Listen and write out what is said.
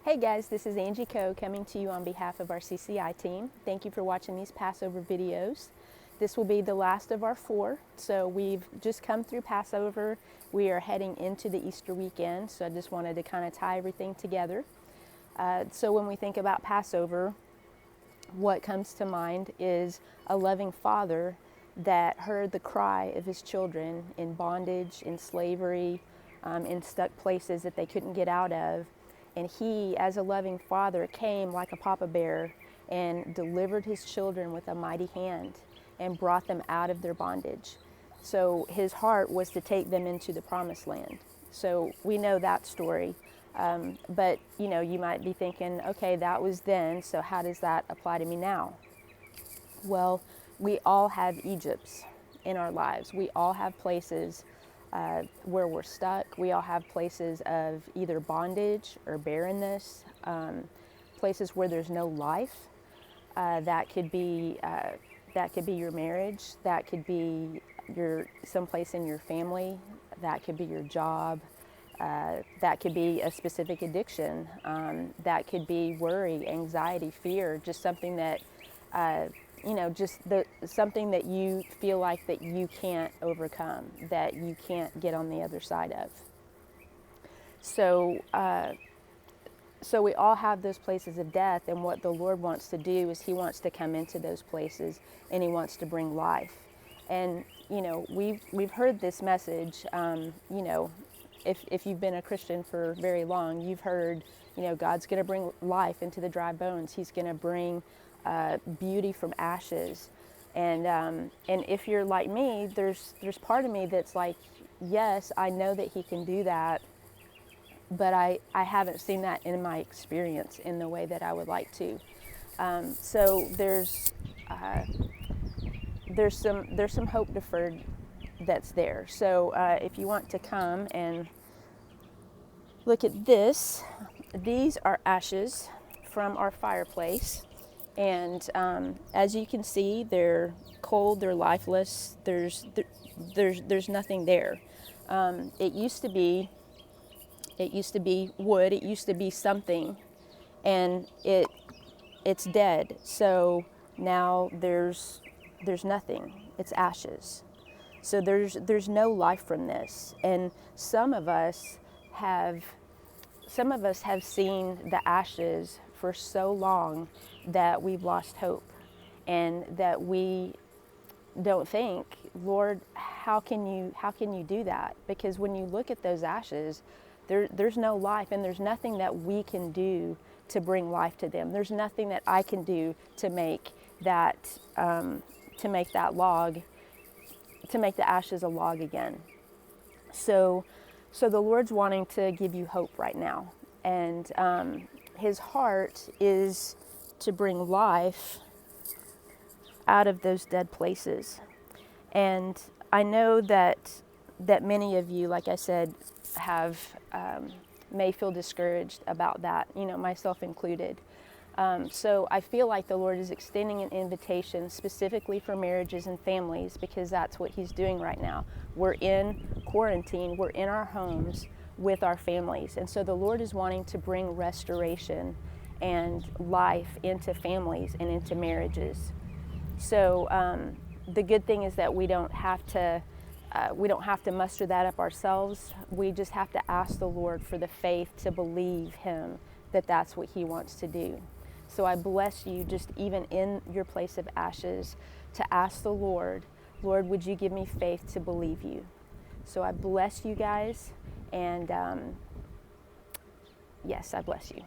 Hey guys, this is Angie coming to you on behalf of our CCI team. Thank you for watching these Passover videos. This will be the last of our 4. So we've just come through Passover. We are heading into the Easter weekend. So I just wanted to kind of tie everything together. So when we think about Passover, what comes to mind is a loving father that heard the cry of his children in bondage, in slavery, in stuck places that they couldn't get out of. And he, as a loving father, came like a papa bear and delivered his children with a mighty hand and brought them out of their bondage. So his heart was to take them into the promised land. So we know that story. But you might be thinking, okay, that was then, so how does that apply to me now? Well, we all have Egypts in our lives. We all have places where we're stuck. We all have places of either bondage or barrenness, places where there's no life. That could be your marriage. That could be someplace in your family. That could be your job. That could be a specific addiction. That could be worry, anxiety, fear, just something that something that you feel like that you can't overcome, that you can't get on the other side of. So we all have those places of death, and what the Lord wants to do is He wants to come into those places and He wants to bring life. And we've heard this message. If you've been a Christian for very long, you've heard, God's going to bring life into the dry bones. He's going to bring beauty from ashes. And if you're like me, there's part of me that's like, yes, I know that He can do that, but I haven't seen that in my experience in the way that I would like to. So there's some hope deferred that's there. So if you want to come and look at this, these are ashes from our fireplace. And as you can see, they're cold, they're lifeless, there's nothing there. It used to be wood, it used to be something, and it's dead. So now there's nothing, it's ashes. So there's no life from this. And some of us have seen the ashes for so long that we've lost hope, and that we don't think, Lord, how can you do that? Because when you look at those ashes, there's no life, and there's nothing that we can do to bring life to them. There's nothing that I can do to make that log, to make the ashes a log again. So the Lord's wanting to give you hope right now, and His heart is to bring life out of those dead places. And I know that many of you, like I said, may feel discouraged about that, myself included. So I feel like the Lord is extending an invitation specifically for marriages and families, because that's what He's doing right now. We're in quarantine, we're in our homes with our families. And so the Lord is wanting to bring restoration and life into families and into marriages. So the good thing is that we don't have to muster that up ourselves. We just have to ask the Lord for the faith to believe Him that that's what He wants to do. So I bless you, just even in your place of ashes, to ask the Lord, would you give me faith to believe you? So I bless you guys, and yes, I bless you.